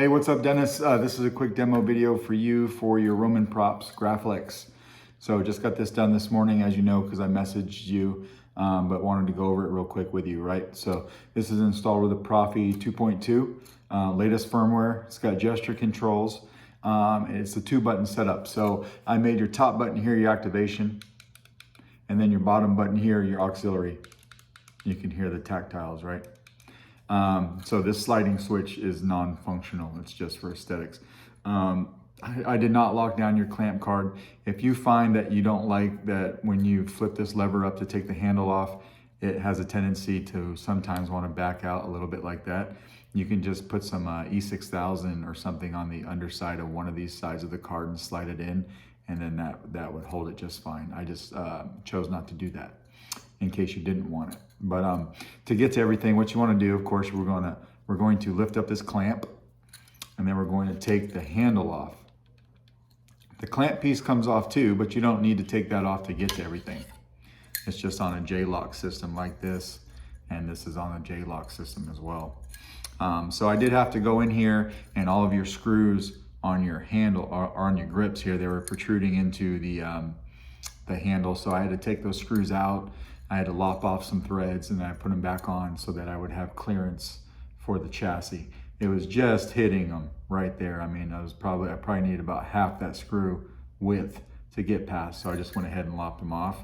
Hey, what's up, Dennis? This is a quick demo video for you for your Roman props, Graflex. So just got this done this morning, as you know, because I messaged you, but wanted to go over it real quick with you, right? So this is installed with a Proffie 2.2, latest firmware. It's got gesture controls. It's a 2-button setup. So I made your top button here your activation, and then your bottom button here your auxiliary. You can hear the tactiles, right? So this sliding switch is non-functional. It's just for aesthetics. I did not lock down your clamp card. If you find that you don't like that when you flip this lever up to take the handle off, it has a tendency to sometimes want to back out a little bit like that. You can just put some E6000 or something on the underside of one of these sides of the card and slide it in, and then that would hold it just fine. I just chose not to do that in case you didn't want it. But to get to everything, what you want to do, of course, we're going to lift up this clamp, and then we're going to take the handle off. The clamp piece comes off too, but you don't need to take that off to get to everything. It's just on a J-lock system like this, and this is on a J-lock system as well. So I did have to go in here, and all of your screws on your handle or on your grips here, they were protruding into the handle, so I had to take those screws out. I had to lop off some threads, and then I put them back on so that I would have clearance for the chassis. It was just hitting them right there. I mean, I probably needed about half that screw width to get past, so I just went ahead and lopped them off.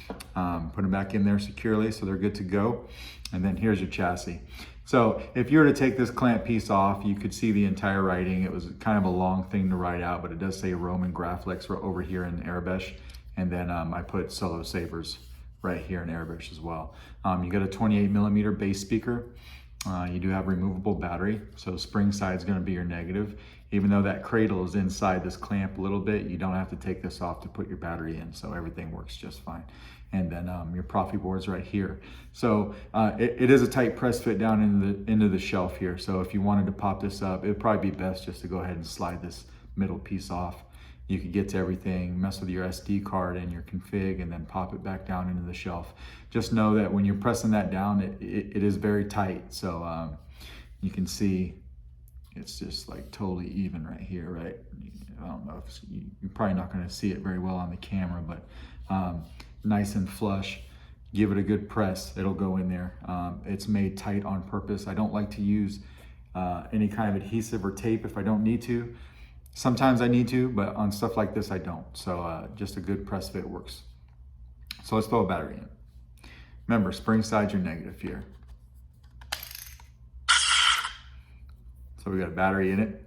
Put them back in there securely so they're good to go. And then here's your chassis. So if you were to take this clamp piece off, you could see the entire writing. It was kind of a long thing to write out, but it does say Roman Graflex over here in Arabic. And then I put Solo Sabers right here in Arabic as well. You got a 28mm bass speaker. You do have removable battery, so spring side is going to be your negative. Even though that cradle is inside this clamp a little bit, you don't have to take this off to put your battery in, so everything works just fine. And then your Proffie board's right here. So it is a tight press fit down into the shelf here. So if you wanted to pop this up, it'd probably be best just to go ahead and slide this middle piece off. You could get to everything, mess with your SD card and your config, and then pop it back down into the shelf. Just know that when you're pressing that down, it is very tight. So you can see it's just like totally even right here, right? I don't know if you're probably not going to see it very well on the camera, but nice and flush. Give it a good press, it'll go in there. It's made tight on purpose. I don't like to use any kind of adhesive or tape if I don't need to. Sometimes I need to, but on stuff like this, I don't. So just a good press fit works. So let's throw a battery in. Remember, spring side's your negative here. So we got a battery in it.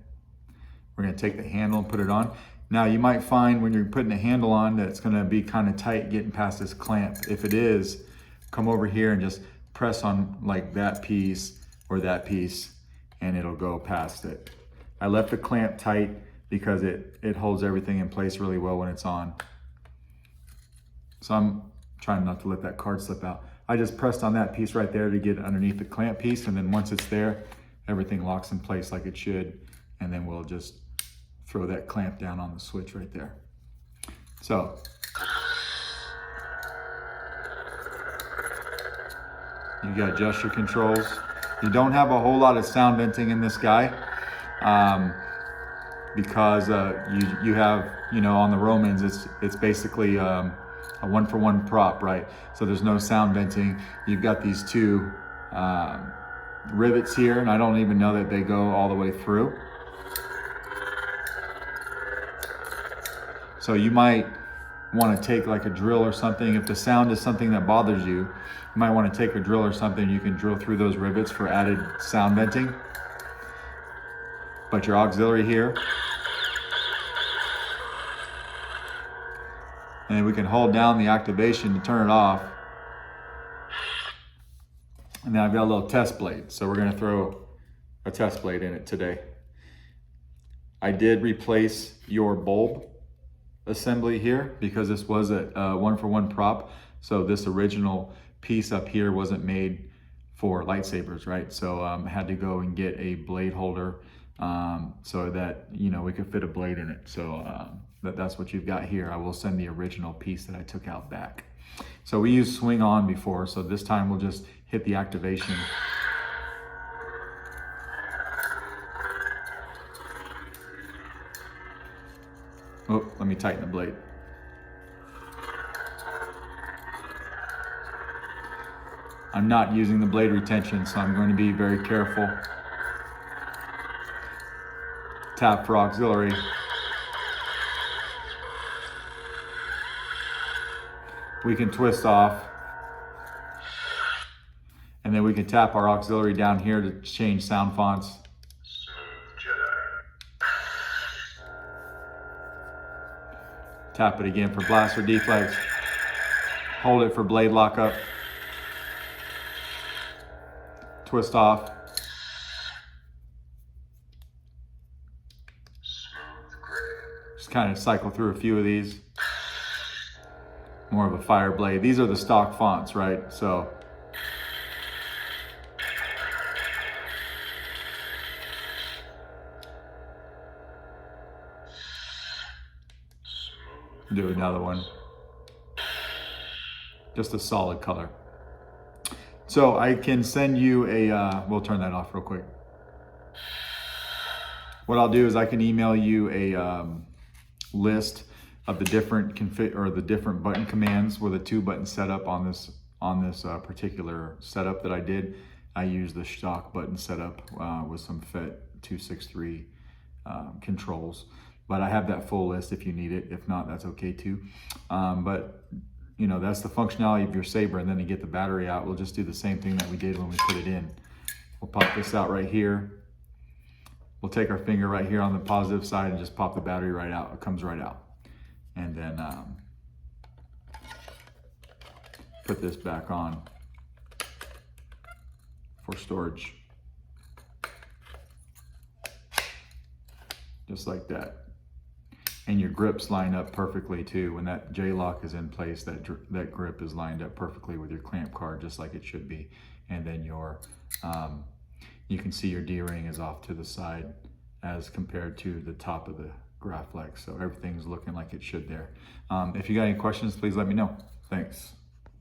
We're gonna take the handle and put it on. Now you might find when you're putting the handle on that it's gonna be kind of tight getting past this clamp. If it is, come over here and just press on like that piece or that piece, and it'll go past it. I left the clamp tight because it holds everything in place really well when it's on. So I'm trying not to let that card slip out. I just pressed on that piece right there to get underneath the clamp piece, and then once it's there, everything locks in place like it should, and then we'll just throw that clamp down on the switch right there. So, you got gesture controls. You don't have a whole lot of sound venting in this guy. Because you have, you know, on the Romans, it's basically a 1-for-1 prop, right? So there's no sound venting. You've got these two rivets here, and I don't even know that they go all the way through. So you might want to take like a drill or something. If the sound is something that bothers you, you might want to take a drill or something. You can drill through those rivets for added sound venting. But your auxiliary here, and we can hold down the activation to turn it off. And then I've got a little test blade, so we're gonna throw a test blade in it today. I did replace your bulb assembly here because this was a 1-for-1 prop. So this original piece up here wasn't made for lightsabers, right? So I had to go and get a blade holder so that, you know, we could fit a blade in it. So that's what you've got here. I will send the original piece that I took out back. So we used swing on before, so this time we'll just hit the activation. Oh, let me tighten the blade. I'm not using the blade retention, so I'm going to be very careful. Tap for auxiliary. We can twist off. And then we can tap our auxiliary down here to change sound fonts. Tap it again for blast or deflex. Hold it for blade lockup. Twist off. Just kind of cycle through a few of these. More of a fire blade. These are the stock fonts, right? So do another one. Just a solid color. So I can send you a, we'll turn that off real quick. What I'll do is I can email you a list of the different the different button commands with a 2-button setup on this particular setup that I did. I used the stock button setup with some FET 263 controls, but I have that full list if you need it. If not, that's okay too. But you know, that's the functionality of your Saber. And then to get the battery out, we'll just do the same thing that we did when we put it in. We'll pop this out right here. We'll take our finger right here on the positive side and just pop the battery right out. It comes right out. And then put this back on for storage. Just like that. And your grips line up perfectly too. When that J-lock is in place, that grip is lined up perfectly with your clamp card, just like it should be. And then your, you can see your D-ring is off to the side as compared to the top of the Graflex. So everything's looking like it should there. If you got any questions, please let me know. Thanks.